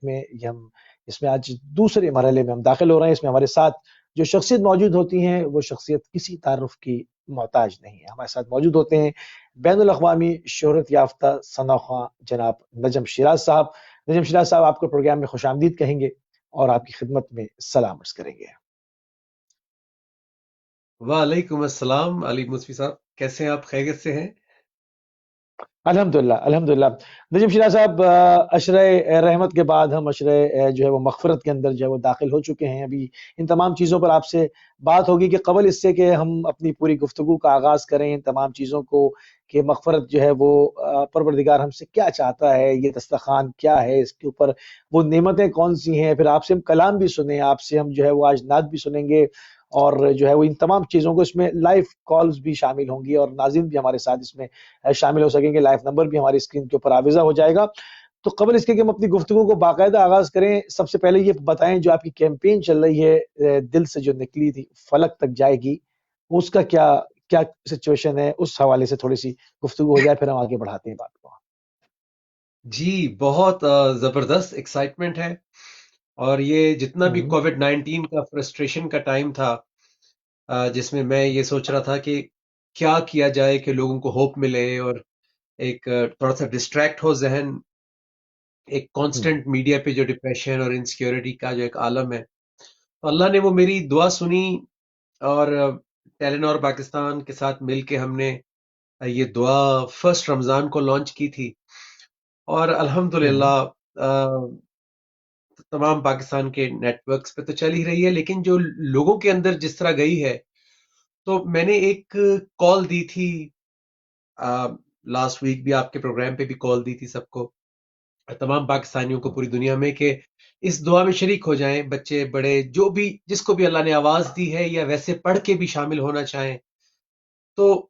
Project میں یہ ہم اس میں آج دوسرے مرحلے میں ہم داخل ہو رہے ہیں. اس میں ہمارے ساتھ جو شخصیت موجود ہوتی ہیں وہ شخصیت کسی تعارف کی محتاج نہیں ہے. ہمارے ساتھ موجود ہوتے ہیں بین الاقوامی شہرت یافتہ ثنا خواں جناب نجم شیراز صاحب. نجم شیراز صاحب آپ کو پروگرام میں خوش آمدید کہیں گے اور آپ کی خدمت میں سلام عرض کریں گے. وعلیکم السلام علی مصفی صاحب، کیسے ہیں آپ؟ خیریت سے ہیں؟ الحمدللہ الحمدللہ. نجم شیراز صاحب، عشرہ رحمت کے بعد ہم عشرہ جو ہے وہ مغفرت کے اندر جو ہے وہ داخل ہو چکے ہیں. ابھی ان تمام چیزوں پر آپ سے بات ہوگی کہ قبل اس سے کہ ہم اپنی پوری گفتگو کا آغاز کریں ان تمام چیزوں کو کہ مغفرت جو ہے وہ پروردگار ہم سے کیا چاہتا ہے، یہ دسترخوان کیا ہے، اس کے اوپر وہ نعمتیں کون سی ہیں، پھر آپ سے ہم کلام بھی سنیں، آپ سے ہم جو ہے وہ آج نعت بھی سنیں گے اور جو ہے وہ ان تمام چیزوں کو اس میں لائیو کالز بھی شامل ہوں گی اور ناظرین بھی ہمارے ساتھ اس میں شامل ہو سکیں گے. لائیو نمبر بھی ہماری اسکرین کے اوپر آویزہ ہو جائے گا. تو قبل اس کے کہ ہم اپنی گفتگو کو باقاعدہ آغاز کریں، سب سے پہلے یہ بتائیں جو آپ کی کیمپین چل رہی ہے دل سے جو نکلی تھی فلک تک جائے گی، اس کا کیا سچویشن ہے، اس حوالے سے تھوڑی سی گفتگو ہو جائے پھر ہم آگے بڑھاتے ہیں بات کو. جی بہت زبردست ایکسائٹمنٹ ہے، اور یہ جتنا بھی کووڈ 19 کا فرسٹریشن کا ٹائم تھا جس میں یہ سوچ رہا تھا کہ کیا کیا جائے کہ لوگوں کو ہوپ ملے اور ایک تھوڑا سا ڈسٹریکٹ ہو ذہن، ایک کانسٹنٹ میڈیا پہ جو ڈپریشن اور انسیکیورٹی کا جو ایک عالم ہے. تو اللہ نے وہ میری دعا سنی اور ٹیلنور پاکستان کے ساتھ مل کے ہم نے یہ دعا فرسٹ رمضان کو لانچ کی تھی، اور الحمدللہ تمام پاکستان کے نیٹ ورکس پہ تو چل ہی رہی ہے، لیکن جو لوگوں کے اندر جس طرح گئی ہے. تو میں نے ایک کال دی تھی لاسٹ ویک بھی، آپ کے پروگرام پہ بھی کال دی تھی سب کو، تمام پاکستانیوں کو پوری دنیا میں، کہ اس دعا میں شریک ہو جائیں، بچے بڑے جو بھی جس کو بھی اللہ نے آواز دی ہے یا ویسے پڑھ کے بھی شامل ہونا چاہیں. تو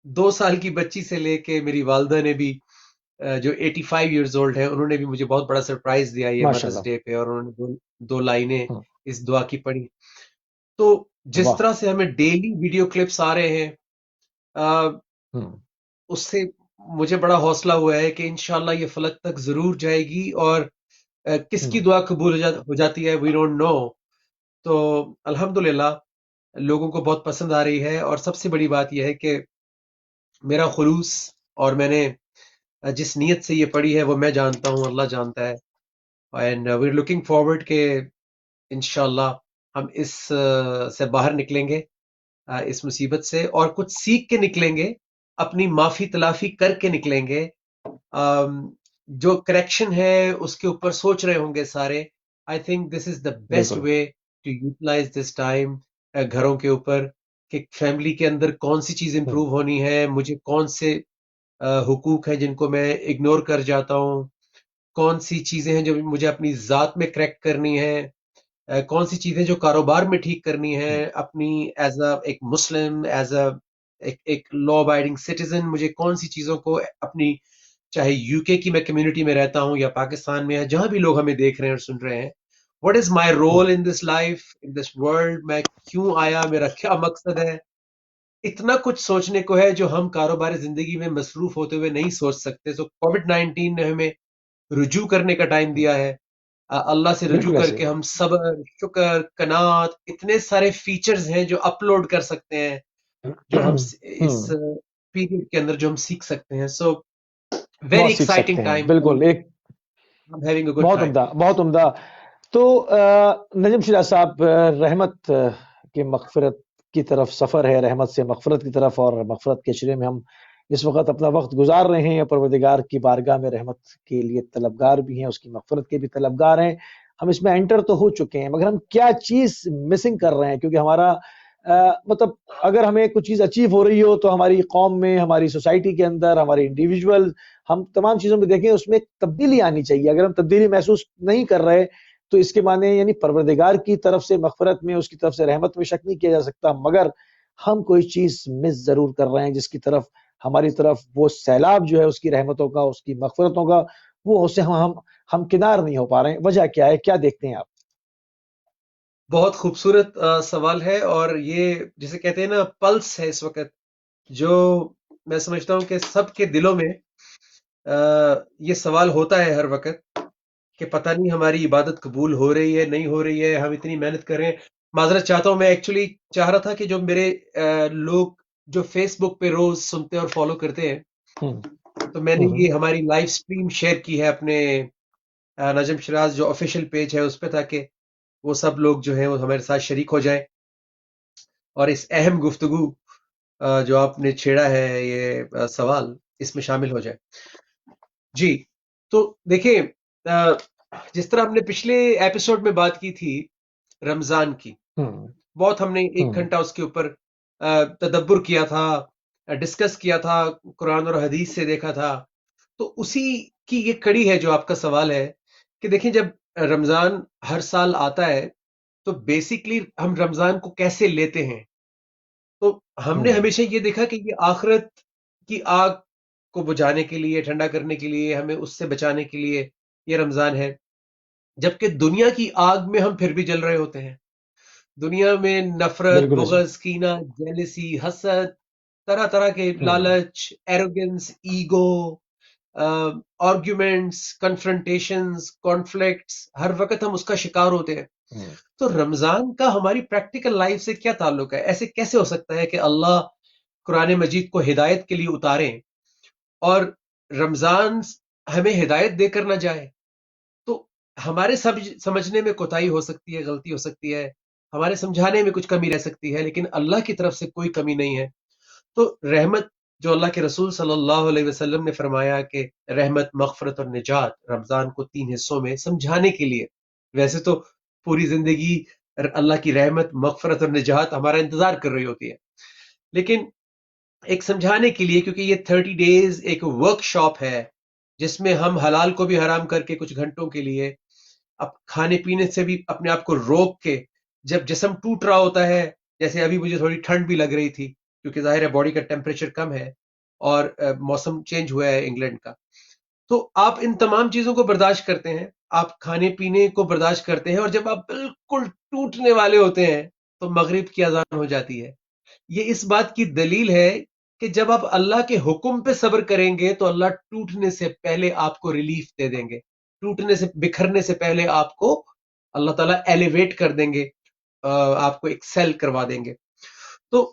2 سال کی بچی سے لے کے میری والدہ نے بھی جو 85 ایئرز اولڈ ہیں، انہوں نے بھی مجھے بہت بڑا سرپرائز دیا یہ مدرس ڈے پہ، اور انہوں نے دو لائنیں اس دعا کی پڑھی. تو جس طرح سے ہمیں ڈیلی ویڈیو کلپس آ رہے ہیں اس سے مجھے بڑا حوصلہ ہوا ہے کہ انشاءاللہ یہ فلک تک ضرور جائے گی، اور کس کی دعا قبول ہو جاتی ہے وی ڈونٹ نو. تو الحمدللہ لوگوں کو بہت پسند آ رہی ہے، اور سب سے بڑی بات یہ ہے کہ میرا خلوص اور میں نے جس نیت سے یہ پڑھی ہے وہ میں جانتا ہوں، اللہ جانتا ہے. And we are looking forward کہ انشاءاللہ ہم اس سے باہر نکلیں گے، اس مصیبت سے، اور کچھ سیکھ کے نکلیں گے، اپنی معافی تلافی کر کے نکلیں گے. جو کریکشن ہے اس کے اوپر سوچ رہے ہوں گے سارے. I think this is the best way to utilize this time. گھروں کے اوپر کہ فیملی کے اندر کون سی چیز امپروو ہونی ہے، مجھے کون سے حقوق ہیں جن کو میں اگنور کر جاتا ہوں، کون سی چیزیں ہیں جو مجھے اپنی ذات میں کریکٹ کرنی ہے، کون سی چیزیں جو کاروبار میں ٹھیک کرنی ہے اپنی ایز اے ایک مسلم، ایز اے ایک لا ابائڈنگ سٹیزن، مجھے کون سی چیزوں کو اپنی، چاہے یو کے کی میں کمیونٹی میں رہتا ہوں یا پاکستان میں ہے، جہاں بھی لوگ ہمیں دیکھ رہے ہیں اور سن رہے ہیں، what is my role in this life, in this world, میں کیوں آیا، میرا کیا مقصد ہے. اتنا کچھ سوچنے کو ہے جو ہم کاروبار زندگی میں مصروف ہوتے ہوئے نہیں سوچ سکتے. سو کووڈ 19 نے ہمیں رجوع کرنے کا ٹائم دیا ہے، اللہ سے رجوع کر کے ہم صبر، شکر، قناعت، اتنے سارے فیچرز ہیں جو اپلوڈ کر سکتے ہیں، جو ہم اس پیریڈ کے اندر جو ہم سیکھ سکتے ہیں. سو ویری ایکسائٹنگ ٹائم، بالکل، ایک بہت عمدہ بہت عمدہ. تو نجم شیراز صاحب، رحمت کی مغفرت کی طرف سفر ہے، رحمت سے مغفرت کی طرف، اور مغفرت کے عشرے میں ہم اس وقت اپنا وقت گزار رہے ہیں. پروردگار کی بارگاہ میں رحمت کے لیے طلبگار بھی ہیں، اس کی مغفرت کے بھی طلبگار ہیں. ہم اس میں انٹر تو ہو چکے ہیں، مگر ہم کیا چیز مسنگ کر رہے ہیں؟ کیونکہ ہمارا مطلب اگر ہمیں کچھ چیز اچیو ہو رہی ہو تو ہماری قوم میں، ہماری سوسائٹی کے اندر، ہمارے انڈیویجول، ہم تمام چیزوں میں دیکھیں اس میں ایک تبدیلی آنی چاہیے. اگر ہم تبدیلی محسوس نہیں کر رہے تو اس کے معنی یعنی پروردگار کی طرف سے مغفرت میں، اس کی طرف سے رحمت میں شک نہیں کیا جا سکتا، مگر ہم کوئی چیز مس ضرور کر رہے ہیں جس کی طرف ہماری طرف وہ سیلاب جو ہے اس کی رحمتوں کا، اس کی مغفرتوں کا، وہ اس سے ہم کنار نہیں ہو پا رہے ہیں. وجہ کیا ہے؟ کیا دیکھتے ہیں آپ؟ بہت خوبصورت سوال ہے، اور یہ جسے کہتے ہیں نا پلس ہے اس وقت، جو میں سمجھتا ہوں کہ سب کے دلوں میں یہ سوال ہوتا ہے ہر وقت کہ پتہ نہیں ہماری عبادت قبول ہو رہی ہے نہیں ہو رہی ہے، ہم اتنی محنت کر رہے ہیں. معذرت چاہتا ہوں، میں ایکچولی چاہ رہا تھا کہ جو میرے لوگ جو فیس بک پہ روز سنتے اور فالو کرتے ہیں، تو میں نے یہ ہماری لائیو سٹریم شیئر کی ہے اپنے نجم شراز جو آفیشیل پیج ہے اس پہ، تاکہ وہ سب لوگ جو ہیں وہ ہمارے ساتھ شریک ہو جائیں اور اس اہم گفتگو جو آپ نے چھیڑا ہے یہ سوال اس میں شامل ہو جائے. جی تو دیکھیں، جس طرح ہم نے پچھلے ایپیسوڈ میں بات کی تھی رمضان کی، بہت ہم نے 1 گھنٹہ اس کے اوپر تدبر کیا تھا، ڈسکس کیا تھا، قرآن اور حدیث سے دیکھا تھا. تو اسی کی یہ کڑی ہے جو آپ کا سوال ہے کہ دیکھیں جب رمضان ہر سال آتا ہے تو بیسیکلی ہم رمضان کو کیسے لیتے ہیں. تو ہم نے ہمیشہ یہ دیکھا کہ یہ آخرت کی آگ کو بجھانے کے لیے، ٹھنڈا کرنے کے لیے، ہمیں اس سے بچانے کے لیے یہ رمضان ہے، جبکہ دنیا کی آگ میں ہم پھر بھی جل رہے ہوتے ہیں. دنیا میں نفرت، بغض، کینہ، جیلسی، حسد، طرح طرح کے لالچ، ایروگنس، ایگو، آرگیومنٹس، کنفرنٹیشنز، کانفلکٹس، ہر وقت ہم اس کا شکار ہوتے ہیں. تو رمضان کا ہماری پریکٹیکل لائف سے کیا تعلق ہے؟ ایسے کیسے ہو سکتا ہے کہ اللہ قرآن مجید کو ہدایت کے لیے اتاریں اور رمضان ہمیں ہدایت دے کر نہ جائے؟ تو ہمارے سمجھنے میں کوتاہی ہو سکتی ہے، غلطی ہو سکتی ہے، ہمارے سمجھانے میں کچھ کمی رہ سکتی ہے، لیکن اللہ کی طرف سے کوئی کمی نہیں ہے. تو رحمت جو اللہ کے رسول صلی اللہ علیہ وسلم نے فرمایا کہ رحمت، مغفرت اور نجات، رمضان کو 3 حصوں میں سمجھانے کے لیے. ویسے تو پوری زندگی اللہ کی رحمت، مغفرت اور نجات ہمارا انتظار کر رہی ہوتی ہے، لیکن ایک سمجھانے کے لیے، کیونکہ یہ 30 ڈیز ایک ورک شاپ ہے جس میں ہم حلال کو بھی حرام کر کے کچھ گھنٹوں کے لیے، اب کھانے پینے سے بھی اپنے آپ کو روک کے، جب جسم ٹوٹ رہا ہوتا ہے، جیسے ابھی مجھے تھوڑی ٹھنڈ بھی لگ رہی تھی کیونکہ ظاہر ہے باڈی کا ٹیمپریچر کم ہے اور موسم چینج ہوا ہے انگلینڈ کا، تو آپ ان تمام چیزوں کو برداشت کرتے ہیں، آپ کھانے پینے کو برداشت کرتے ہیں، اور جب آپ بالکل ٹوٹنے والے ہوتے ہیں تو مغرب کی اذان ہو جاتی ہے. یہ اس بات کی دلیل ہے کہ جب آپ اللہ کے حکم پہ صبر کریں گے تو اللہ ٹوٹنے سے پہلے آپ کو ریلیف دے دیں گے، ٹوٹنے سے، بکھرنے سے پہلے آپ کو اللہ تعالیٰ ایلیویٹ کر دیں گے، آپ کو ایکسل کروا دیں گے. تو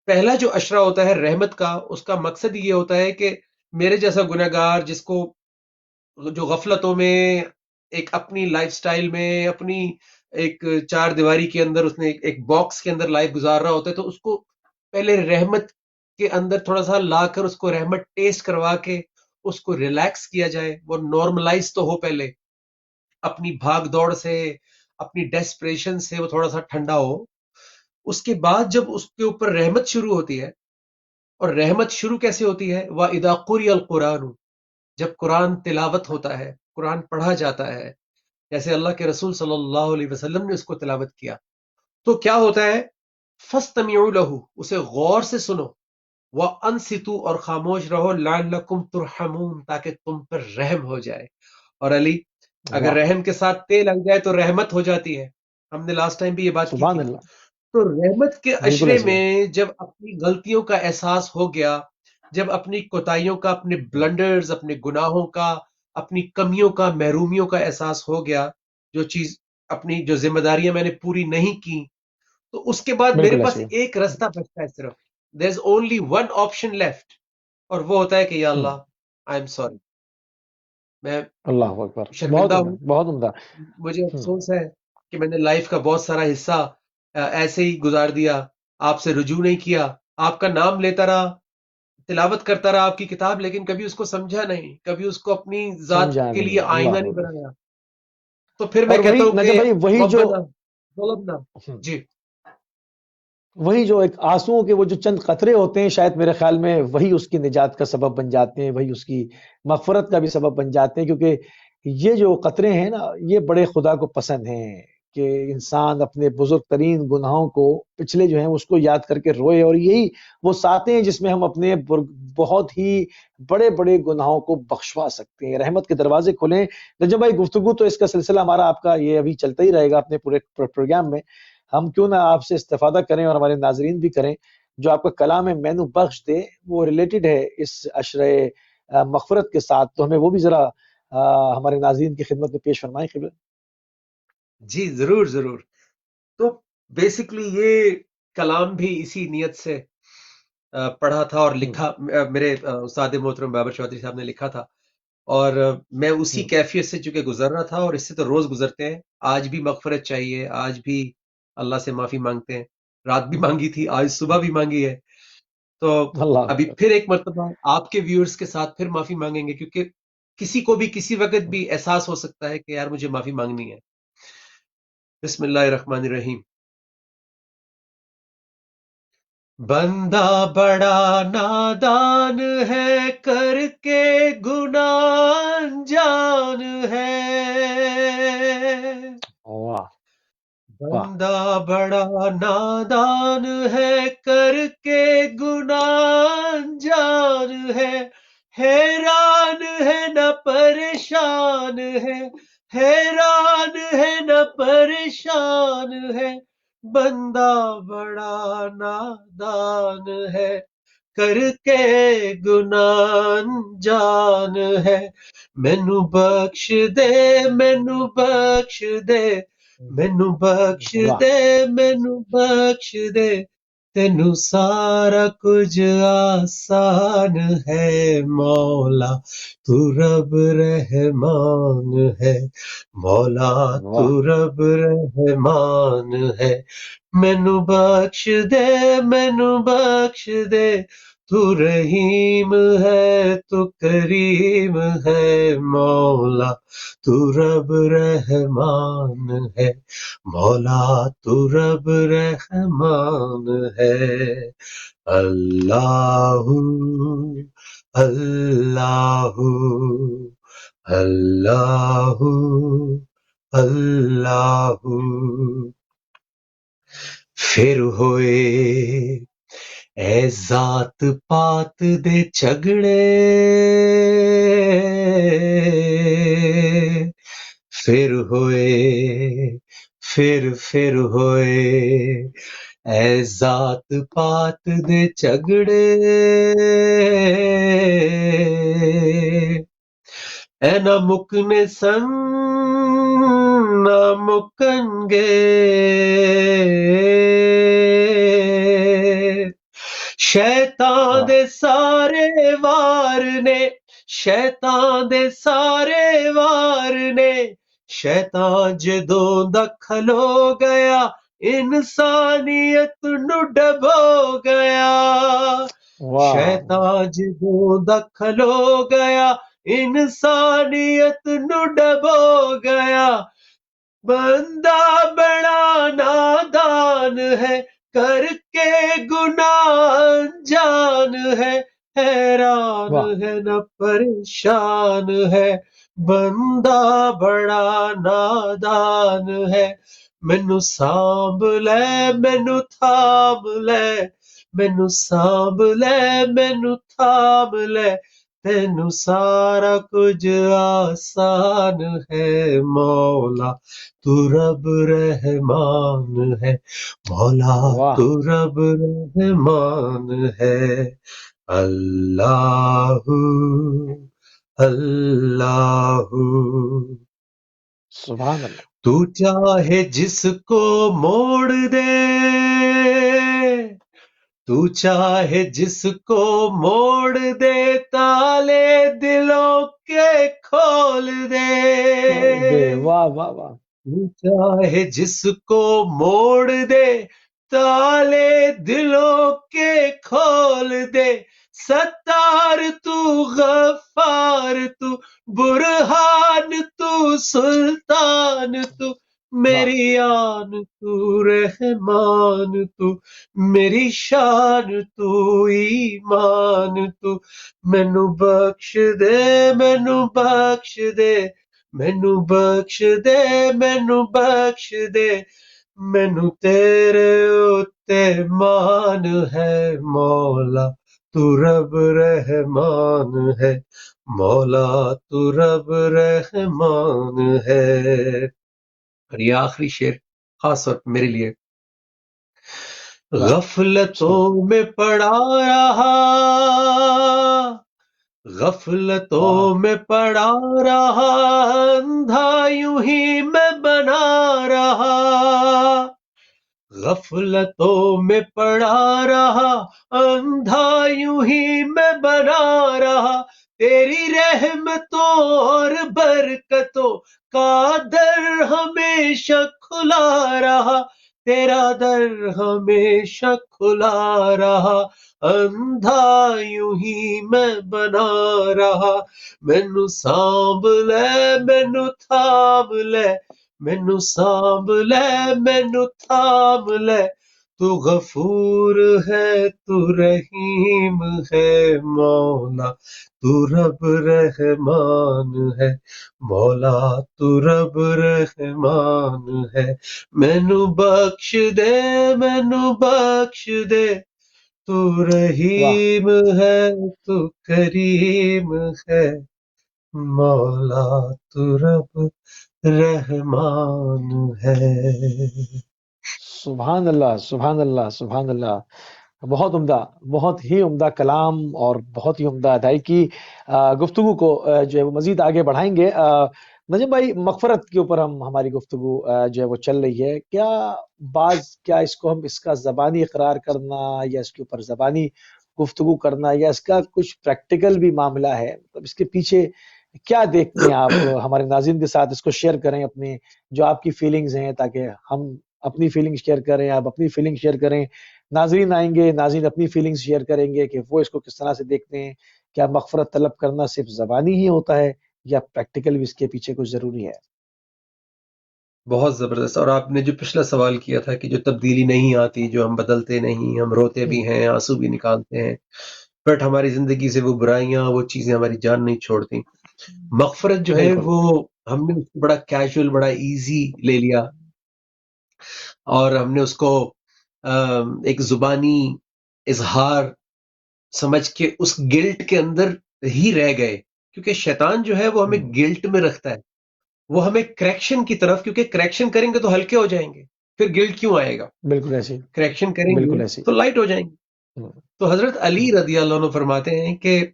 پہلا جو اشرہ ہوتا ہے رحمت کا، اس کا مقصد یہ ہوتا ہے کہ میرے جیسا گنہگار جس کو جو غفلتوں میں، ایک اپنی لائف سٹائل میں، اپنی ایک 4 دیواری کے اندر اس نے ایک باکس کے اندر لائف گزار رہا ہوتا ہے، تو اس کو پہلے رحمت کے اندر تھوڑا سا لا کر اس کو رحمت ٹیسٹ کروا کے اس کو ریلیکس کیا جائے، وہ نارملائز تو ہو، پہلے اپنی بھاگ دوڑ سے، اپنی ڈیسپریشن سے وہ تھوڑا سا ٹھنڈا ہو. اس کے بعد جب اس کے اوپر رحمت شروع ہوتی ہے، اور رحمت شروع کیسے ہوتی ہے؟ وَإِذَا قُرِئَ الْقُرْآنُ، جب قرآن تلاوت ہوتا ہے، قرآن پڑھا جاتا ہے، جیسے اللہ کے رسول صلی اللہ علیہ وسلم نے اس کو تلاوت کیا، تو کیا ہوتا ہے؟ فَاسْتَمِعُوا لَهُ، اسے غور سے سنو، وَأَنصِتُوا، اور خاموش رہو، لَعَلَّكُمْ تُرْحَمُونَ، تاکہ تم پر رحم ہو جائے. اور علی، اگر رحم کے ساتھ تے لگ جائے تو رحمت ہو جاتی ہے. ہم نے لاسٹ ٹائم بھی یہ بات کی سبحان تھی. اللہ. تو رحمت کے بالکل عشرے ایسے میں جب اپنی غلطیوں کا احساس ہو گیا، جب اپنی کوتاہیوں کا، اپنے بلنڈرز، اپنے گناہوں کا، اپنی کمیوں کا، محرومیوں کا احساس ہو گیا، جو چیز اپنی جو ذمہ داریاں میں نے پوری نہیں کی، تو اس کے بعد میرے بالکل پاس ایسے ایک رستہ بچتا ہے صرف. There is only one option left, اور وہ ہوتا ہے کہ یا اللہ، آئی ایم سوری، میں اللہ اکبر. بہت شرمندہ عمدہ، ہوں، بہت عمدہ. مجھے افسوس ہے کہ میں نے لائف کا بہت سارا حصہ ایسے ہی گزار دیا، آپ سے رجوع نہیں کیا، آپ کا نام لیتا رہا، تلاوت کرتا رہا آپ کی کتاب، لیکن کبھی اس کو سمجھا نہیں، کبھی اس کو اپنی ذات سمجھا کے نہیں. لیے آئینہ اللہ نہیں اکبر. بنایا. تو پھر میں اور کہتا وہی ہوں کہ نجم بھائی، وہی جو ربنا ظلمنا. جی وہی جو ایک آنسوؤں کے وہ جو چند قطرے ہوتے ہیں، شاید میرے خیال میں وہی اس کی نجات کا سبب بن جاتے ہیں، وہی اس کی مغفرت کا بھی سبب بن جاتے ہیں. کیونکہ یہ جو قطرے ہیں نا، یہ بڑے خدا کو پسند ہیں کہ انسان اپنے بزرگ ترین گناہوں کو، پچھلے جو ہیں اس کو یاد کر کے روئے. اور یہی وہ ساتیں ہیں جس میں ہم اپنے بہت ہی بڑے بڑے گناہوں کو بخشوا سکتے ہیں. رحمت کے دروازے کھلیں. رجب بھائی، گفتگو تو اس کا سلسلہ ہمارا آپ کا یہ ابھی چلتا ہی رہے گا اپنے پورے پروگرام میں. ہم کیوں نہ آپ سے استفادہ کریں اور ہمارے ناظرین بھی کریں. جو آپ کا کلام ہے مینو بخش دے، وہ ریلیٹڈ ہے اس عشرۂ مغفرت کے ساتھ، تو ہمیں وہ بھی ذرا ہمارے ناظرین کی خدمت میں پیش فرمائیں قبلہ؟ جی ضرور ضرور. تو بیسکلی یہ کلام بھی اسی نیت سے پڑھا تھا اور لکھا، میرے استاد محترم بابر چودھری صاحب نے لکھا تھا، اور میں اسی کیفیت سے چونکہ گزر رہا تھا، اور اس سے تو روز گزرتے ہیں. آج بھی مغفرت چاہیے، آج بھی اللہ سے معافی مانگتے ہیں. رات بھی مانگی تھی، آج صبح بھی مانگی ہے. تو ابھی پھر ایک مرتبہ آپ کے ویورز کے ساتھ پھر معافی مانگیں گے، کیونکہ کسی کو بھی کسی وقت بھی احساس ہو سکتا ہے کہ یار مجھے معافی مانگنی ہے. بسم اللہ الرحمن الرحیم. بندہ بڑا نادان ہے، کر کے گناہ انجان ہے. بندہ بڑا نادان ہے، کر کے گناہ انجان ہے. حیران ہے نہ پریشان ہے، حیران ہے نہ پریشان ہے. بندہ بڑا نادان ہے، کر کے گناہ انجان ہے. مینو بخش دے، مینو بخش دے، مینو بخش دے، مینو بخش دے. تینو سارا کچھ آسان ہے مولا، تو رب رحمان ہے. مولا تو رب رحمان ہے. مینو بخش دے، مینو بخش دے. تو رحیم ہے، تو کریم ہے مولا، تو رب رحمان ہے. مولا تو رب رحمان ہے. اللہ اللہ اللہ اللہ. پھر ہوئے اے ذات پات دے جھگڑے، پھر ہوئے پھر ہوئے اے ذات پات دے جھگڑے. اے نہ مکنے سن نہ مکن گے، شیطان دے سارے وار نے، شیطان دے سارے وار نے. شیطان جدوں دا کھلو گیا، انسانیت نو ڈبو گیا. شیطان جدوں دا کھلو گیا، انسانیت نو ڈبو گیا. بندہ بڑا نادان ہے، کر کے گناہ انجان ہے. حیران ہے نہ پریشان ہے، بندہ بڑا نادان ہے. مینو سانب لے، مینو تھام لے، مینو سانب لے، مینو تھام لے. تینو سارا کچھ آسان ہے مولا، تو رب رحمان ہے. مولا تو رب رحمان ہے. اللہ اللہ. سبحان اللہ. تو چاہے جس کو موڑ دے، تو چاہے جس کو موڑ دے، تالے دلوں کے کھول دے. واہ واہ واہ. تو چاہے جس کو موڑ دے، تالے دلوں کے کھول دے. ستار تو غفار تو برہان تو سلطان تو، میری آن تو رحمان تو، میری شان تو ایمان تو. مینو بخش دے، مینو بخش دے، مینو بخش دے، مینو بخش دے. مینو تیرے اتے مان ہے مولا، تو رب رحمان ہے. مولا تو رب رحمان ہے. اور یہ آخری شعر خاص طور پہ میرے لیے. غفلتوں میں پڑا رہا، غفلتوں میں پڑا رہا اندھا یوں ہی میں بنا رہا، غفلتوں میں پڑا رہا اندھا یوں ہی میں بنا رہا، تیری رحمتوں اور برکتوں کا در ہمیشہ کھلا رہا، تیرا در ہمیشہ کھلا رہا، اندھا یوں ہی میں بنا رہا، مینوں سانبھ لے مینوں تھام لے، مینوں سانبھ لے مینوں تھام لے، تو غفور ہے تو رحیم ہے مولا، تو رب رحمان ہے مولا، تو رب رحمان ہے، مینوں بخش دے مینوں بخش دے، تو رحیم ہے تو کریم ہے مولا، تو رب رحمان ہے۔ سبحان اللہ، سبحان اللہ، سبحان اللہ، بہت عمدہ، بہت ہی عمدہ کلام اور بہت ہی عمدہ ادائیگی۔ گفتگو کو جو ہے وہ مزید آگے بڑھائیں گے۔ نجم بھائی، مغفرت کے اوپر ہماری گفتگو جو ہے وہ چل رہی ہے، کیا اس کو ہم اس کا زبانی اقرار کرنا یا اس کے اوپر زبانی گفتگو کرنا یا اس کا کچھ پریکٹیکل بھی معاملہ ہے، مطلب اس کے پیچھے کیا دیکھتے ہیں آپ؟ ہمارے ناظرین کے ساتھ اس کو شیئر کریں، اپنے جو آپ کی فیلنگز ہیں، تاکہ ہم اپنی فیلنگ شیئر کریں، آپ اپنی فیلنگ شیئر کریں، ناظرین آئیں گے، ناظرین اپنی فیلنگز شیئر کریں گے کہ وہ اس کو کس طرح سے دیکھتے ہیں۔ کیا مغفرت طلب کرنا صرف زبانی ہی ہوتا ہے یا پریکٹیکل بھی اس کے پیچھے کچھ ضروری ہے؟ بہت زبردست۔ اور آپ نے جو پچھلا سوال کیا تھا کہ جو تبدیلی نہیں آتی، جو ہم بدلتے نہیں، ہم روتے بھی ہیں، آنسو بھی نکالتے ہیں، بٹ ہماری زندگی سے وہ برائیاں، وہ چیزیں ہماری جان نہیں چھوڑتی۔ مغفرت جو ہے وہ ہم نے بڑا کیجول، بڑا ایزی لے لیا، اور ہم نے اس کو ایک زبانی اظہار سمجھ کے اس گلٹ کے اندر ہی رہ گئے، کیونکہ شیطان جو ہے وہ ہمیں گلٹ میں رکھتا ہے، وہ ہمیں کریکشن کی طرف، کیونکہ کریکشن کریں گے تو ہلکے ہو جائیں گے، پھر گلٹ کیوں آئے گا؟ بالکل ایسی، کریکشن کریں بالکل گے ایسی۔ تو لائٹ ہو جائیں گے۔ تو حضرت علی رضی اللہ عنہ فرماتے ہیں کہ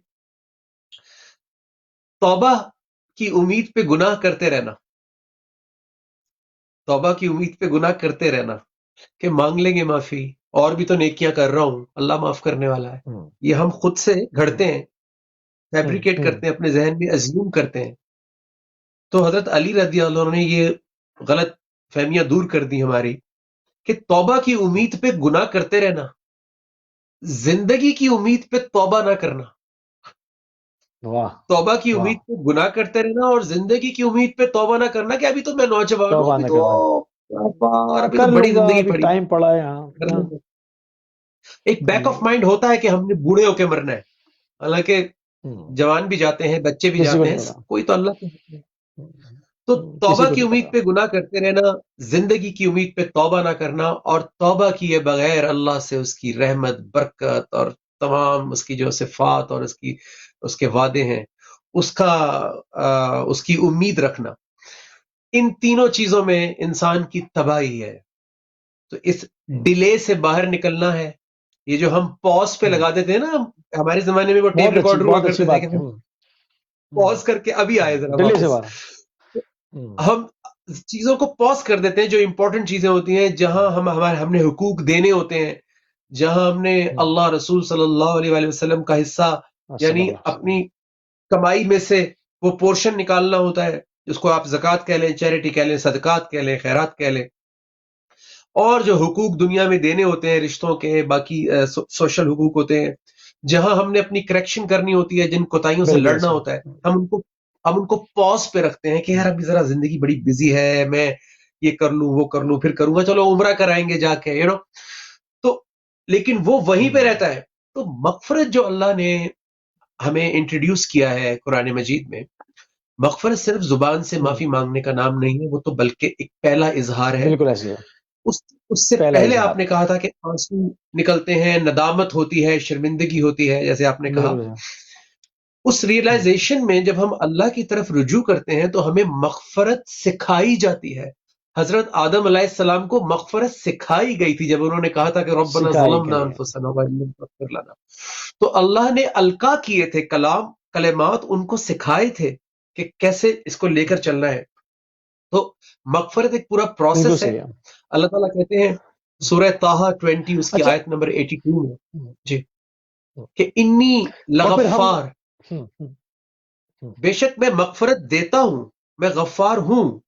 توبہ کی امید پہ گناہ کرتے رہنا، توبہ کی امید پہ گناہ کرتے رہنا کہ مانگ لیں گے معافی، اور بھی تو نیکیاں کر رہا ہوں، اللہ معاف کرنے والا ہے، یہ ہم خود سے گھڑتے ہیں، فیبریکیٹ کرتے ہیں، اپنے ذہن میں ازیوم کرتے ہیں۔ تو حضرت علی رضی اللہ عنہ نے یہ غلط فہمیاں دور کر دی ہماری، کہ توبہ کی امید پہ گناہ کرتے رہنا، زندگی کی امید پہ توبہ نہ کرنا۔ توبہ کی امید پہ گناہ کرتے رہنا اور زندگی کی امید پہ توبہ نہ کرنا کہ ابھی تو میں نوجوان ہوں، ابھی تو بڑی زندگی پڑی، ٹائم پڑا ہے۔ ایک بیک آف مائنڈ ہوتا ہے کہ ہم نے بوڑھے ہو کے مرنا ہے، حالانکہ جوان بھی جاتے ہیں، بچے بھی جاتے ہیں، کوئی تو اللہ کے ہے۔ تو توبہ کی امید پہ گناہ کرتے رہنا، زندگی کی امید پہ توبہ نہ کرنا، اور توبہ کیے بغیر اللہ سے اس کی رحمت، برکت اور تمام اس کی جو صفات اور اس کے وعدے ہیں، اس کی امید رکھنا، ان تینوں چیزوں میں انسان کی تباہی ہے۔ تو اس ڈیلے سے باہر نکلنا ہے۔ یہ جو ہم پوز پہ لگا دیتے ہیں نا، ہمارے زمانے میں وہ ٹیپ ریکارڈر ہوا کرتے تھے کہ پوز کر کے ابھی آئے ذرا واپس، ہم چیزوں کو پوز کر دیتے ہیں جو امپورٹنٹ چیزیں ہوتی ہیں، جہاں ہم نے حقوق دینے ہوتے ہیں، جہاں ہم نے اللہ رسول صلی اللہ علیہ وسلم کا حصہ، یعنی اپنی کمائی میں سے وہ پورشن نکالنا ہوتا ہے، جس کو آپ زکوٰۃ کہہ لیں، چیریٹی کہہ لیں، صدقات کہہ لیں، خیرات کہہ لیں، اور جو حقوق دنیا میں دینے ہوتے ہیں، رشتوں کے، باقی سوشل حقوق ہوتے ہیں، جہاں ہم نے اپنی کریکشن کرنی ہوتی ہے، جن کوتاہیوں سے لڑنا ہوتا ہے، ہم ان کو پوز پہ رکھتے ہیں کہ یار ابھی ذرا زندگی بڑی بزی ہے، میں یہ کر لوں، وہ کر لوں، پھر کروں گا، چلو عمرہ کرائیں گے جا کے، تو لیکن وہ وہیں پہ رہتا ہے۔ تو مغفرت جو اللہ نے ہمیں انٹروڈیوس کیا ہے قرآن مجید میں، مغفرت صرف زبان سے معافی مانگنے کا نام نہیں ہے، وہ تو بلکہ ایک پہلا اظہار ہے۔ بالکل ایسے ہے۔ اس سے پہلے آپ نے کہا تھا کہ آنسو نکلتے ہیں، ندامت ہوتی ہے، شرمندگی ہوتی ہے، جیسے آپ نے کہا۔ اس ریئلائزیشن میں جب ہم اللہ کی طرف رجوع کرتے ہیں تو ہمیں مغفرت سکھائی جاتی ہے۔ حضرت آدم علیہ السلام کو مغفرت سکھائی گئی تھی جب انہوں نے کہا تھا کہ ربنا ظلمنا انفسنا وان لم تغفر لنا، تو اللہ نے القا کیے تھے کلام، کلمات ان کو سکھائے تھے کہ کیسے اس کو لے کر چلنا ہے. تو مغفرت ایک پورا پروسیس ہے. اللہ تعالیٰ کہتے ہیں سورہ طٰہٰ 20 اس کی آیت نمبر 82 میں جی کہ انی لغفار، بے شک میں مغفرت دیتا ہوں، میں غفار ہوں،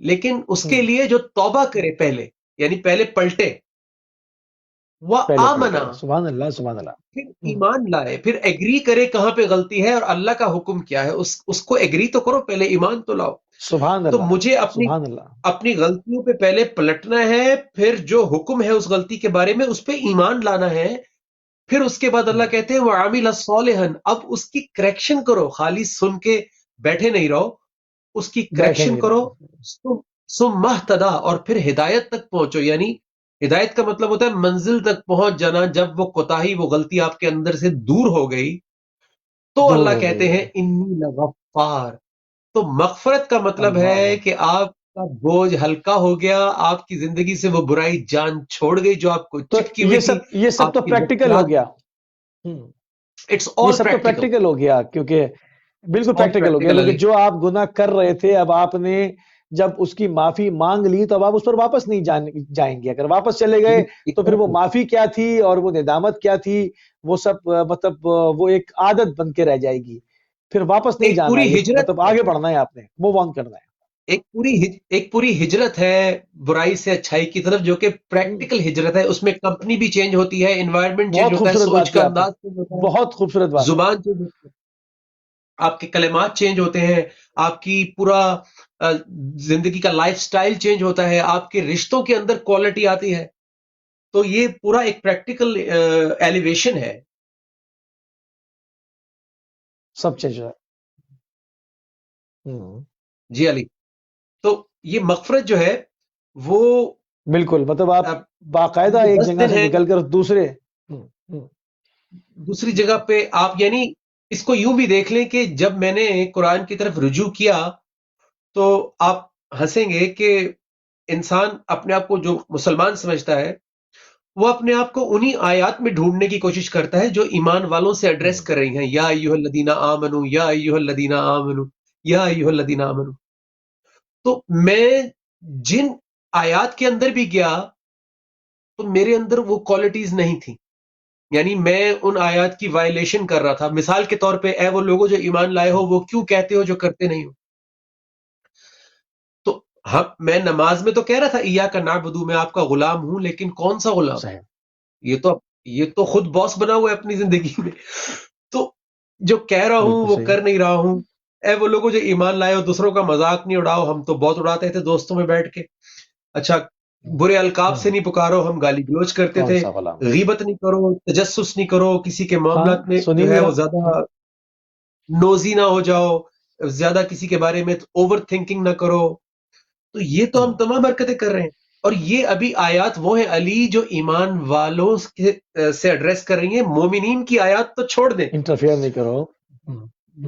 لیکن اس کے لیے جو توبہ کرے پہلے، یعنی پہلے پلٹے، وآمنا، سبحان اللہ سبحان اللہ، پھر ایمان لائے، پھر ایگری کرے کہاں پہ غلطی ہے اور اللہ کا حکم کیا ہے، اس کو ایگری تو کرو، پہلے ایمان تو لاؤ. سبحان تو اللہ مجھے سبحان اللہ، اپنی غلطیوں پہ پہلے پلٹنا ہے، پھر جو حکم ہے اس غلطی کے بارے میں اس پہ ایمان لانا ہے. پھر اس کے بعد اللہ کہتے ہیں وَعَمِلَ صَالِحًا، اب اس کی کریکشن کرو، خالی سن کے بیٹھے نہیں رہو، اس کی کریکشن کرو. ثُمَّ اهْتَدَىٰ، اور پھر ہدایت تک پہنچو. یعنی ہدایت کا مطلب ہوتا ہے منزل تک پہنچ جانا. جب وہ کوتاہی، وہ غلطی آپ کے اندر سے دور ہو گئی تو اللہ کہتے ہیں انی لغفار. تو مغفرت کا مطلب ہے کہ آپ کا بوجھ ہلکا ہو گیا، آپ کی زندگی سے وہ برائی جان چھوڑ گئی جو آپ کو چپکی ہوئی تھی. یہ سب تو پریکٹیکل ہو گیا. یہ سب تو پریکٹیکل ہو گیا، کیونکہ بالکل پریکٹیکل ہو گیا، کیونکہ جو آپ گناہ کر رہے تھے اب آپ نے جب اس کی معافی مانگ لی تو اب آپ اس پر واپس نہیں جائیں گے. اگر واپس چلے گئے تو پھر وہ معافی کیا تھی اور وہ ندامت کیا تھی، وہ سب مطلب وہ ایک عادت بن کے رہ جائے گی. پھر واپس نہیں جانا ہے، مطلب آگے بڑھنا ہے، آپ نے موو آن کرنا ہے. ایک پوری ہجرت ہے برائی سے اچھائی کی طرف، جو کہ پریکٹیکل ہجرت ہے. اس میں کمپنی بھی چینج ہوتی ہے، انوائرمنٹ چینج ہوتا ہے، سوچ کا انداز چینج ہوتا ہے، بہت خوبصورت بات، زبان چینج ہوتی ہے، آپ کے کلمات چینج ہوتے ہیں، آپ کی پورا زندگی کا لائف سٹائل چینج ہوتا ہے، آپ کے رشتوں کے اندر کوالٹی آتی ہے. تو یہ پورا ایک پریکٹیکل ایلیویشن ہے. سب چیز ہے. جی علی، تو یہ مغفرت جو ہے وہ بالکل، مطلب آپ باقاعدہ ایک جگہ سے نکل کر دوسری جگہ پہ آپ، یعنی اس کو یوں بھی دیکھ لیں کہ جب میں نے قرآن کی طرف رجوع کیا تو آپ ہنسیں گے کہ انسان اپنے آپ کو جو مسلمان سمجھتا ہے وہ اپنے آپ کو انہی آیات میں ڈھونڈنے کی کوشش کرتا ہے جو ایمان والوں سے ایڈریس کر رہی ہیں، یا ایھا الذین آمنوا، یا ایھا الذین آمنوا، یا ایھا الذین آمنوا. تو میں جن آیات کے اندر بھی گیا تو میرے اندر وہ کوالٹیز نہیں تھی، یعنی میں ان آیات کی وائلیشن کر رہا تھا. مثال کے طور پہ اے وہ لوگوں جو ایمان لائے ہو، وہ کیوں کہتے ہو جو کرتے نہیں ہو. تو میں نماز میں تو کہہ رہا تھا ایاک نعبد، میں آپ کا غلام ہوں، لیکن کون سا غلام؟ یہ تو خود باس بنا ہوا ہے اپنی زندگی میں. تو جو کہہ رہا ہوں وہ کر نہیں رہا ہوں. اے وہ لوگوں جو ایمان لائے ہو، دوسروں کا مذاق نہیں اڑاؤ. ہم تو بہت اڑاتے تھے دوستوں میں بیٹھ کے. اچھا، برے القاب سے نہیں پکارو، ہم گالی گلوچ کرتے تھے. غیبت نہیں کرو، تجسس نہیں کرو، کسی کے معاملات میں جو ہے وہ زیادہ نوزی نہ ہو جاؤ، زیادہ کسی کے بارے میں اوور تھنکنگ نہ کرو. تو یہ تو ہم تمام حرکتیں کر رہے ہیں، اور یہ ابھی آیات وہ ہیں علی جو ایمان والوں سے ایڈریس کر رہی ہیں. مومنین کی آیات تو چھوڑ دیں، انٹرفیئر نہیں کرو.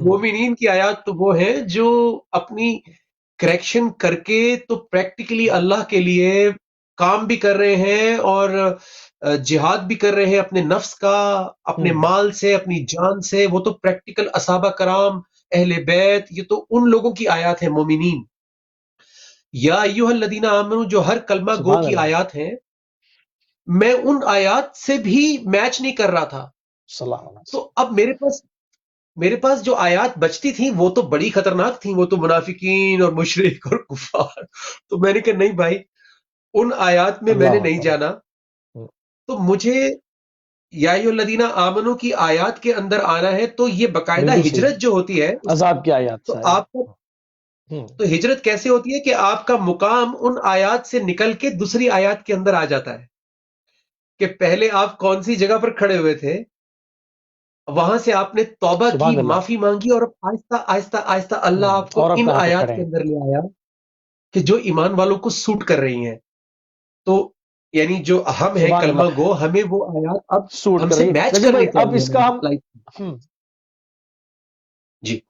مومنین کی آیات تو وہ ہیں جو اپنی کریکشن کر کے تو پریکٹیکلی اللہ کے لیے کام بھی کر رہے ہیں اور جہاد بھی کر رہے ہیں اپنے نفس کا، اپنے مال سے، اپنی جان سے. وہ تو پریکٹیکل اصحابہ کرام، اہل بیت، یہ تو ان لوگوں کی آیات ہیں مومنین. یا ایھا الذین آمنوا جو ہر کلمہ گو کی آیات ہیں، میں ان آیات سے بھی میچ نہیں کر رہا تھا. تو اب میرے پاس جو آیات بچتی تھیں وہ تو بڑی خطرناک تھیں، وہ تو منافقین اور مشرک اور کفار. تو میں نے کہا نہیں بھائی، ان آیات میں میں نے نہیں جانا. تو مجھے یا ایھا الذین آمنوا کی آیات کے اندر آنا ہے. تو یہ باقاعدہ ہجرت جو ہوتی ہے عذاب کی آیات، تو آپ کو تو ہجرت کیسے ہوتی ہے کہ آپ کا مقام ان آیات سے نکل کے دوسری آیات کے اندر آ جاتا ہے، کہ پہلے آپ کون سی جگہ پر کھڑے ہوئے تھے، وہاں سے آپ نے توبہ کی، معافی مانگی، اور آہستہ آہستہ آہستہ اللہ آپ کو ان آیات کے اندر لے آیا کہ جو ایمان والوں کو سوٹ کر رہی ہیں. تو یعنی جو ہم ہیں کلمہ گو، ہمیں وہ آیات اب سوٹ ہم سے میچ کرنی چاہیے. اب اس کا ہم جی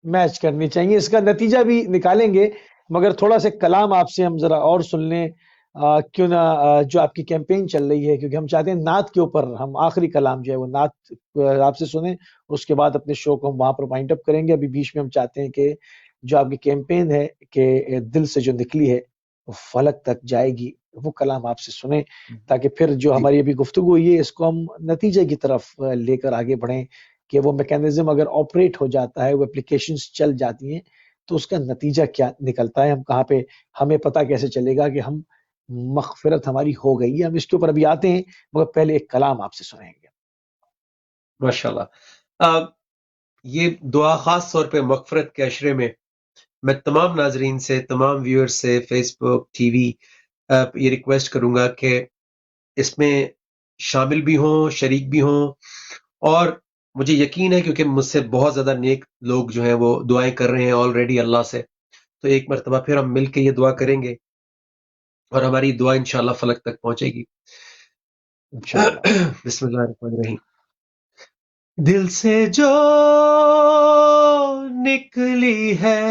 میچ کرنی چاہیے، اس کا نتیجہ بھی نکالیں گے، مگر تھوڑا سا کلام آپ سے ہم ذرا اور سن لیں. کیوں نہ جو آپ کی کیمپین چل رہی ہے، کیونکہ ہم چاہتے ہیں نعت کے اوپر ہم آخری کلام جو ہے وہ نعت آپ سے سنیں، اس کے بعد اپنے شو کو ہم وہاں پر وائنڈ اپ کریں گے. ابھی بیچ میں ہم چاہتے ہیں کہ جو آپ کی کیمپین ہے کہ دل سے جو نکلی ہے وہ فلک تک جائے گی، وہ کلام آپ سے سنیں، تاکہ پھر جو جی ہماری ابھی گفتگو ہوئی ہے اس کو ہم نتیجے کی طرف لے کر آگے بڑھیں، کہ وہ میکینزم اگر آپریٹ ہو جاتا ہے، وہ اپلیکیشنز چل جاتی ہیں، تو اس کا نتیجہ کیا نکلتا ہے، ہم کہاں پہ، ہمیں پتہ کیسے چلے گا کہ ہم مغفرت ہماری ہو گئی ہے. ہم اس کے اوپر ابھی آتے ہیں، مگر پہلے ایک کلام آپ سے سنیں گے. ماشاءاللہ. یہ دعا خاص طور پہ مغفرت کے عشرے میں میں تمام ناظرین سے، تمام ویور سے، فیس بک، ٹی وی، یہ ریکویسٹ کروں گا کہ اس میں شامل بھی ہوں، شریک بھی ہوں. اور مجھے یقین ہے کیونکہ مجھ سے بہت زیادہ نیک لوگ جو ہیں وہ دعائیں کر رہے ہیں آلریڈی اللہ سے، تو ایک مرتبہ پھر ہم مل کے یہ دعا کریں گے اور ہماری دعا انشاءاللہ فلک تک پہنچے گی. بسم اللہ الرحمن الرحیم. دل سے جو نکلی ہے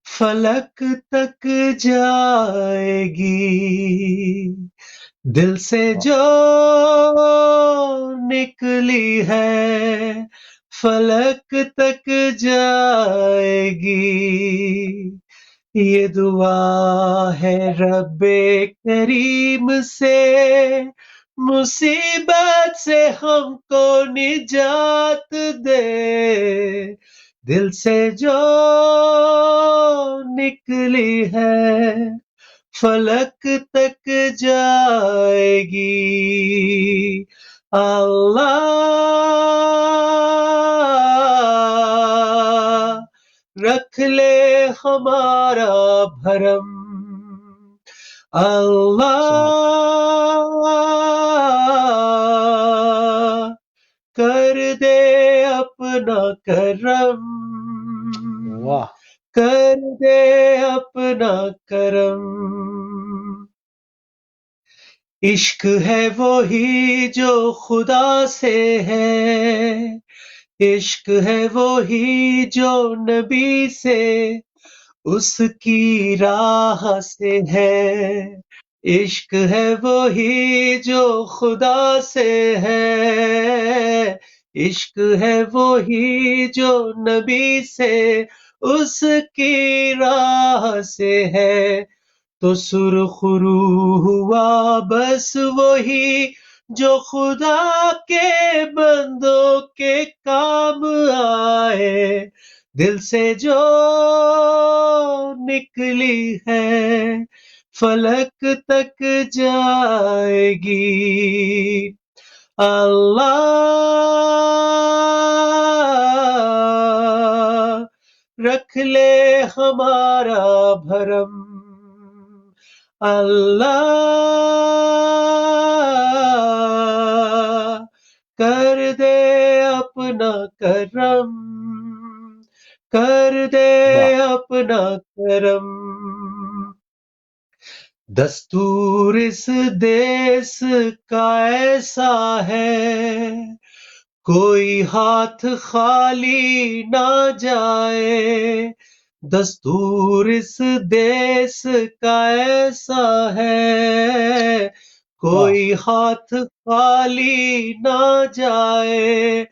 فلک تک جائے گی، دل سے جو نکلی ہے فلک تک جائے گی. یہ دعا ہے رب کریم سے مصیبت سے ہم کو نجات دے، دل سے جو نکلی ہے فلک تک جائے گی. اللہ رکھ لے ہمارا بھرم، اللہ کر دے اپنا کرم، کر دے اپنا کرم. عشق ہے وہی جو خدا سے ہے، عشق ہے وہی جو نبی سے اس کی راہ سے ہے، عشق ہے وہی جو خدا سے ہے، عشق ہے وہی جو نبی سے اس کی راہ سے ہے. تو سرخ روح ہوا بس وہی جو خدا کے بندوں کے کام آئے، دل سے جو نکلی ہے فلک تک جائے گی. اللہ رکھ لے ہمارا بھرم، اللہ کر دے اپنا کرم، کر دے اپنا کرم. دستور اس دیس کا ایسا ہے کوئی ہاتھ خالی نہ جائے، دستور اس دیس کا ایسا ہے کوئی ہاتھ خالی نہ جائے.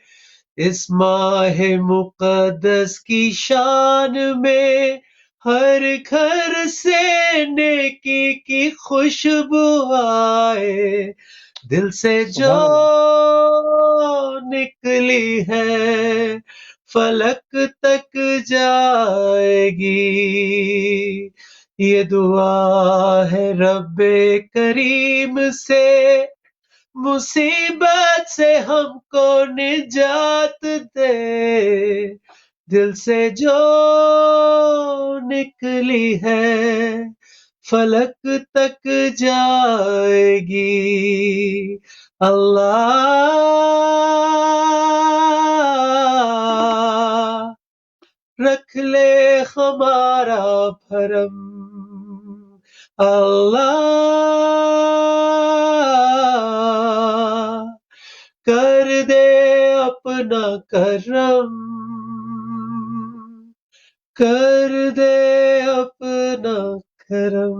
اس ماہ مقدس کی شان میں ہر گھر سے نیکی کی خوشبو آئے، دل سے جو نکلی ہے فلک تک جائے گی. یہ دعا ہے رب کریم سے مصیبت سے ہم کو نجات دے، دل سے جو نکلی ہے فلک تک جائے گی. اللہ رکھ لے ہمارا بھرم، اللہ کر دے اپنا کرم، کر دے اپنا کرم.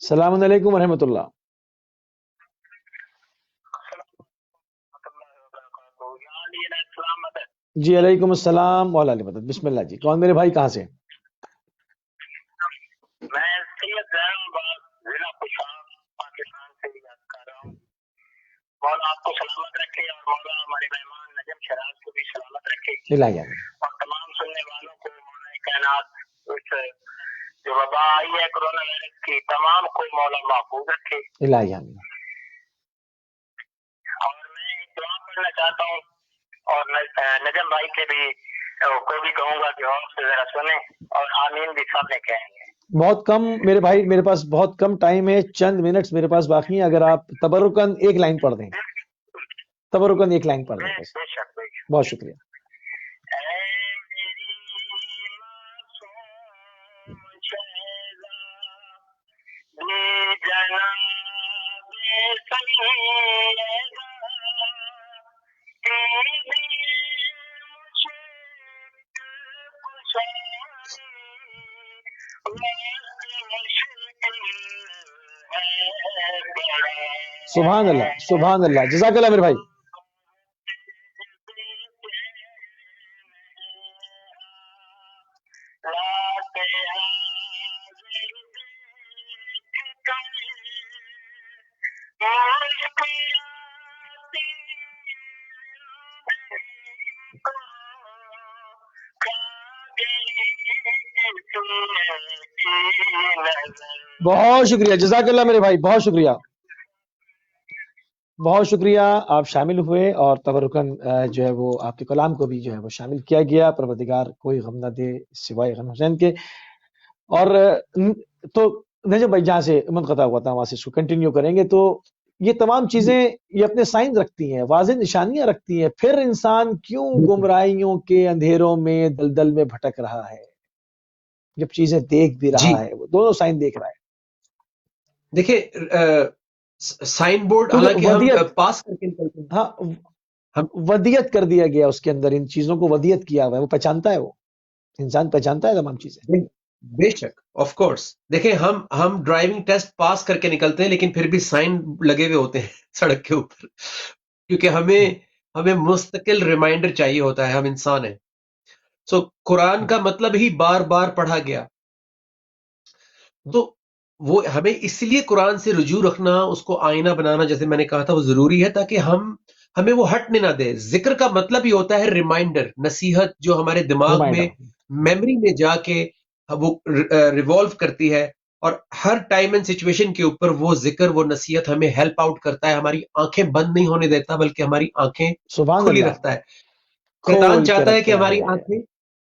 السلام علیکم ورحمۃ اللہ. جی علیکم السلام وعلیکم علیہ مدد. بسم اللہ جی. کون میرے بھائی، کہاں سے؟ میں سید ضلع پاکستان سے بات کر رہا ہوں. مولا آپ کو سلامت رکھے اور مولا ہمارے مہمان نجم شراز کو بھی سلامت رکھے اور تمام سننے والوں کو مولا کائنات اس جو وبا آئی ہے کورونا وائرس کی تمام کو مولا محفوظ رکھے. اور میں ایک دعا کرنا چاہتا ہوں اور نجم بھائی کے بھی کو بھی کہوں گا کہ اور سے ذرا سنیں اور آمین بھی سب نے کہیں گے. بہت کم میرے بھائی، میرے پاس بہت کم ٹائم ہے، چند منٹس میرے پاس باقی ہیں. اگر آپ تبرکن ایک لائن پڑھ دیں، تبرکن ایک لائن پڑھ دیں بس. بہت شکریہ. سبحان اللہ، سبحان اللہ. جزاک اللہ میرے بھائی. بہت شکریہ، جزاک اللہ میرے بھائی، بہت شکریہ، بہت شکریہ. آپ شامل ہوئے اور تبرکن جو ہے وہ آپ کے کلام کو بھی جو ہے وہ شامل کیا گیا. پروردگار کوئی غم نہ دے سوائے غم حسین کے. اور تو نجم بھائی جہاں سے منقطع ہوا تھا وہاں سے اس کو کنٹینیو کریں گے. تو یہ تمام چیزیں یہ اپنے سائن رکھتی ہیں، واضح نشانیاں رکھتی ہیں. پھر انسان کیوں گمراہیوں کے اندھیروں میں دلدل میں بھٹک رہا ہے جب چیزیں دیکھ بھی رہا ہے؟ وہ دونوں سائن دیکھ رہا ہے. دیکھیں سائن بورڈ حالانکہ ہم پاس کر کے نکلتے ہیں. ہاں، ودیت کر دیا گیا اس کے اندر، ان چیزوں کو ودیت کیا ہوا ہے. وہ پہچانتا ہے، وہ انسان پہچانتا ہے تمام چیزیں. بے شک، آف کورس. دیکھیں ہم ڈرائیونگ ٹیسٹ پاس کر کے نکلتے ہیں لیکن پھر بھی سائن لگے ہوئے ہوتے ہیں سڑک کے اوپر، کیونکہ ہمیں مستقل ریمائنڈر چاہیے ہوتا ہے. ہم انسان ہیں. سو قرآن کا مطلب ہی بار بار پڑھا گیا. تو وہ ہمیں اس لیے قرآن سے رجوع رکھنا، اس کو آئینہ بنانا جیسے میں نے کہا تھا وہ ضروری ہے تاکہ ہمیں وہ ہٹنے نہ دے. ذکر کا مطلب ہی ہوتا ہے ریمائنڈر، نصیحت جو ہمارے دماغ میں میموری میں جا کے وہ ریوالو کرتی ہے اور ہر ٹائم اینڈ سچویشن کے اوپر وہ ذکر، وہ نصیحت ہمیں ہیلپ آؤٹ کرتا ہے. ہماری آنکھیں بند نہیں ہونے دیتا بلکہ ہماری آنکھیں کھلی رکھتا ہے. شیطان چاہتا ہے کہ ہماری آنکھیں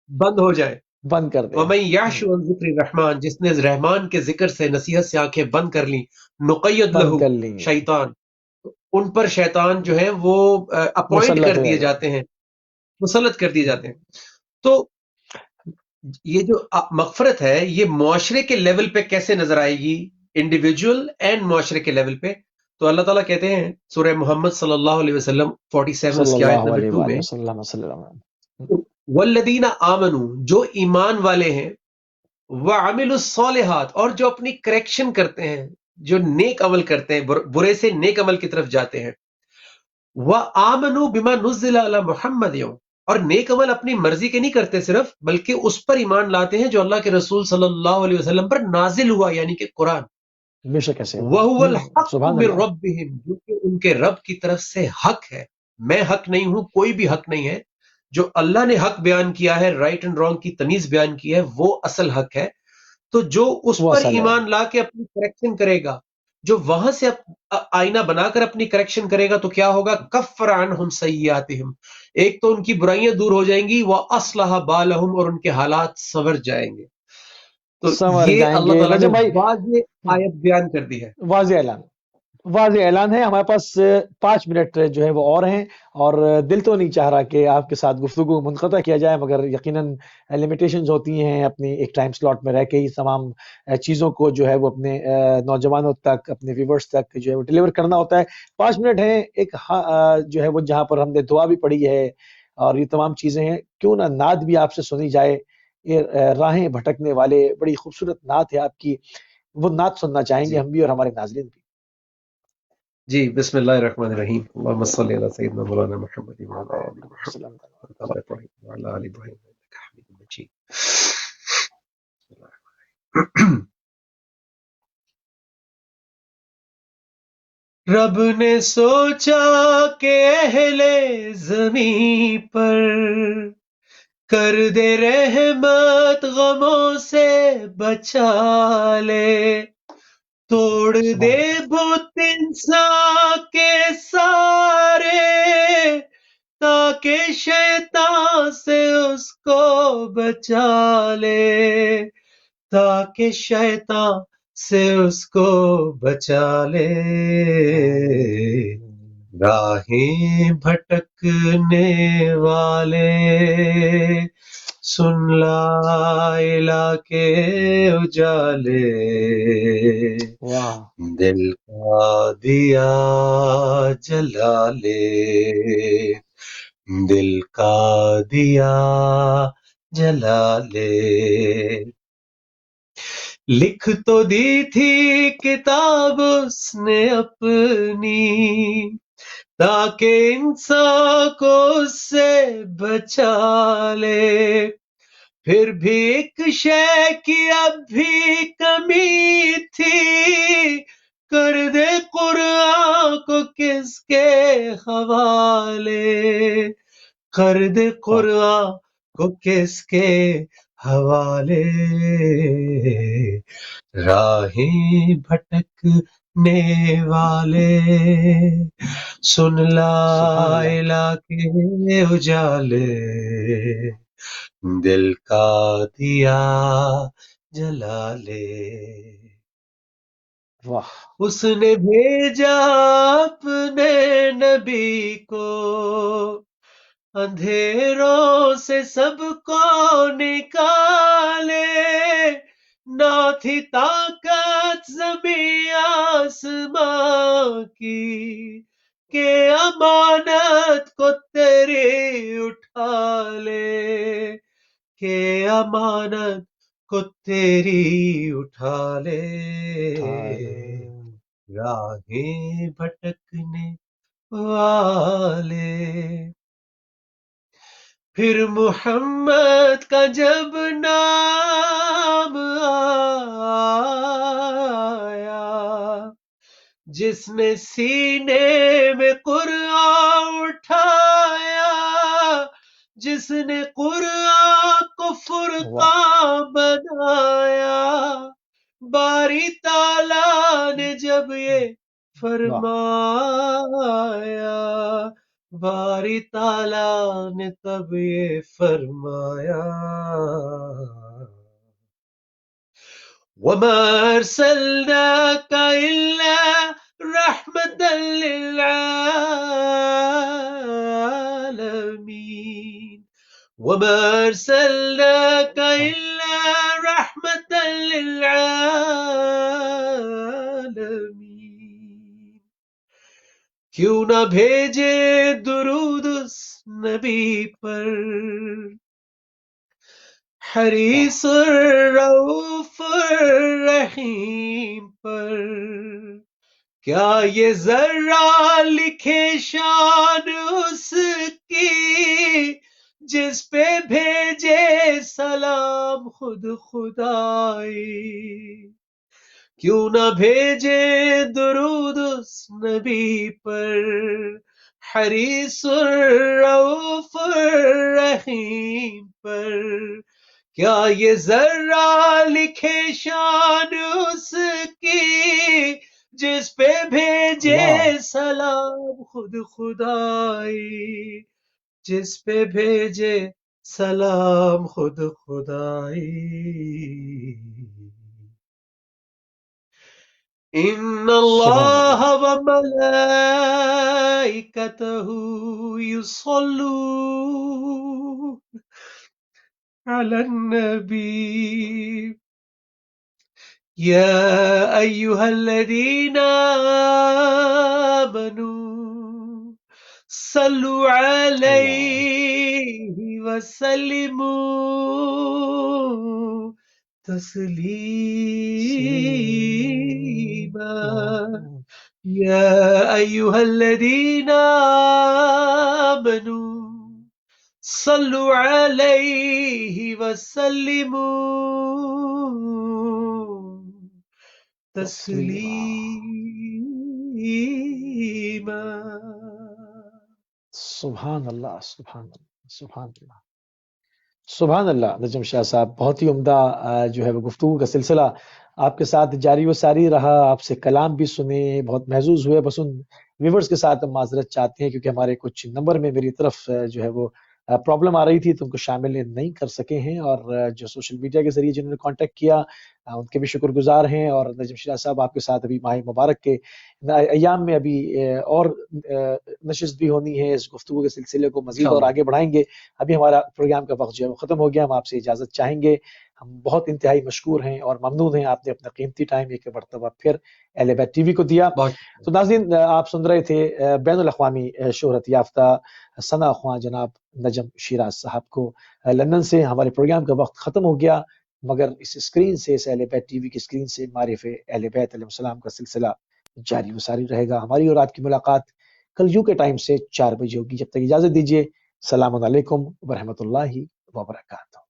بند ہو جائے، بند کر دے. وَمَن يَعْشُ عَن ذِكْرِ الرَّحْمَٰنِ، جس نے رحمان کے ذکر سے، نصیحت سے آنکھیں بند کر لیں، نُقَيِّضْ لَهُ شیطان، ان پر شیطان جو ہے وہ اپوائنٹ کر دیے جاتے ہیں، مسلط کر دیے جاتے ہیں. تو یہ جو مغفرت ہے یہ معاشرے کے لیول پہ کیسے نظر آئے گی، انڈیویجول اینڈ معاشرے کے لیول پہ؟ تو اللہ تعالیٰ کہتے ہیں سورہ محمد صلی اللہ علیہ وسلم 47 کی آیت نمبر 2 میں، والذین آمنوا، جو ایمان والے ہیں، وعملوا الصالحات، اور جو اپنی کریکشن کرتے ہیں، جو نیک عمل کرتے ہیں، برے سے نیک عمل کی طرف جاتے ہیں، وآمنوا بما نزل علی محمد، اور نیک عمل اپنی مرضی کے نہیں کرتے صرف، بلکہ اس پر ایمان لاتے ہیں جو اللہ کے رسول صلی اللہ علیہ وسلم پر نازل ہوا، یعنی کہ قرآن. وَهُوَ الْحَقُّ مِن رَبِّهِمْ، جو کہ ان کے رب کی طرف سے حق ہے. میں حق نہیں ہوں، کوئی بھی حق نہیں ہے. جو اللہ نے حق بیان کیا ہے، رائٹ اینڈ رانگ کی تمیز بیان کی ہے، وہ اصل حق ہے. تو جو اس پر ایمان لا کے اپنی کریکشن کرے گا، جو وہاں سے آئینہ بنا کر اپنی کریکشن کرے گا، تو کیا ہوگا؟ کفر عنہم سیئاتہم، ایک تو ان کی برائیاں دور ہو جائیں گی، وَأَصْلَحَ بَالَهُمْ، اور ان کے حالات سنور جائیں گے. تو یہ اللہ تعالیٰ نے واضح آیت بیان کر دی ہے. واضح اعلان ہے. ہمارے پاس 5 منٹ جو ہے وہ اور ہیں، اور دل تو نہیں چاہ رہا کہ آپ کے ساتھ گفتگو منقطع کیا جائے، مگر یقیناً لمیٹیشنز ہوتی ہیں. اپنی ایک ٹائم سلاٹ میں رہ کے ہی تمام چیزوں کو جو ہے وہ اپنے نوجوانوں تک، اپنے ویورز تک جو ہے وہ ڈیلیور کرنا ہوتا ہے. 5 منٹ ہیں ایک جو ہے وہ جہاں پر ہم نے دعا بھی پڑھی ہے اور یہ تمام چیزیں ہیں. کیوں نہ نعت بھی آپ سے سنی جائے؟ یہ راہیں بھٹکنے والے، بڑی خوبصورت نعت ہے آپ کی. وہ نعت سننا چاہیں گے ہم بھی اور ہمارے ناظرین بھی. جی بسم اللہ الرحمن الرحیم. اللہم صلی علی سیدنا مولانا محمد وعلی آل محمد وعلی آل ابراہیم انک حمید مجید. رب نے سوچا کہ اہل زمین پر کر دے رحمت غموں سے بچا لے، توڑ دے بت انسان کے سارے تاکہ شیطان سے اس کو بچا لے، تاکہ شیطان سے اس کو بچا لے. راہیں بھٹکنے والے سن لا الہ کے اجالے، دل کا دیا جلا لے، دل کا دیا جلا لے. لکھ تو دی تھی کتاب اس نے اپنی تاکہ انسان کو اس سے بچا لے، پھر بھی ایک شے کی اب بھی کمی تھی، کر دے قرآن کو کس کے حوالے، کر دے قرآن کو کس کے حوالے. راہیں بھٹکنے والے سن لا الہ کے اجالے، دل کا دیا جلا لے. اس نے بھیجا اپنے نبی کو اندھیروں سے سب کو نکالے، نہ تھی طاقت زمین آسمان کی کہ امانت کو تیری اٹھا لے، کہ امانت کو تیری اٹھا لے. راہیں بھٹکنے والے. پھر محمد کا جب نام آیا، جس نے سینے میں قرآن اٹھایا، جس نے قرآن کو فرقان بنایا، باری تعالیٰ نے جب یہ فرمایا، باری تعالیٰ نے تب یہ فرمایا. وَمَا أَرْسَلْنَاكَ إِلَّا رَحْمَةً لِلْعَالَمِينَ، وَمَا أَرْسَلْنَاكَ إِلَّا رَحْمَةً لِلْعَالَمِينَ. کیوں نہ بھیجے درود اس نبی پر، حریص الرؤوف الرحیم پر. کیا یہ ذرہ لکھے شان اس کی جس پہ بھیجے سلام خود خدائی. کیوں نہ بھیجے درود اس نبی پر، حریص الرؤوف الرحیم پر. کیا یہ ذرہ لکھے شان اس کی جس پہ بھیجے سلام خود خدائی، جس پہ بھیجے سلام خود خدائی. ان اللہ وملائکتہ یصلون علی النبی یا ایہا الذین آمنوا صلوا علیہ وسلموا تسلیما یا ایھا الذین آمنوا صلوا علیہ وسلموا تسلیما. سبحان اللہ، سبحان اللہ، سبحان اللہ، سبحان اللہ. نجم شاہ صاحب، بہت ہی عمدہ جو ہے وہ گفتگو کا سلسلہ آپ کے ساتھ جاری و ساری رہا. آپ سے کلام بھی سنے، بہت محظوظ ہوئے. بس ان ویورز کے ساتھ ہم معذرت چاہتے ہیں کیونکہ ہمارے کچھ نمبر میں میری طرف جو ہے وہ پرابلم آ رہی تھی تو ان کو شامل نہیں کر سکے ہیں، اور جو سوشل میڈیا کے ذریعے جنہوں نے کانٹیکٹ کیا ان کے بھی شکر گزار ہیں. اور نجم شاہ صاحب، آپ کے ساتھ ابھی ماہ مبارک کے ایام میں ابھی اور نشست بھی ہونی ہے. اس گفتگو کے سلسلے کو مزید اور آگے بڑھائیں گے. ابھی ہمارا پروگرام کا وقت جو ہے وہ ختم ہو گیا. ہم آپ سے اجازت چاہیں گے. ہم بہت انتہائی مشکور ہیں اور ممنون ہیں، آپ نے اپنا قیمتی ٹائم ایک مرتبہ پھر اہل بیت ٹی وی کو دیا. تو ناظرین، آپ سن رہے تھے بین الاقوامی شہرت یافتہ ثنا خواں جناب نجم شیراز صاحب کو لندن سے. ہمارے پروگرام کا وقت ختم ہو گیا، مگر اس اسکرین سے، اس اہل بیت ٹی وی کی اسکرین سے معرف اہل بیت علیہ السلام کا سلسلہ جاری و ساری رہے گا. ہماری اور آپ کی ملاقات کل یو کے ٹائم سے 4 بجے ہوگی. جب تک اجازت دیجیے. السلام علیکم ورحمۃ اللہ وبرکاتہ.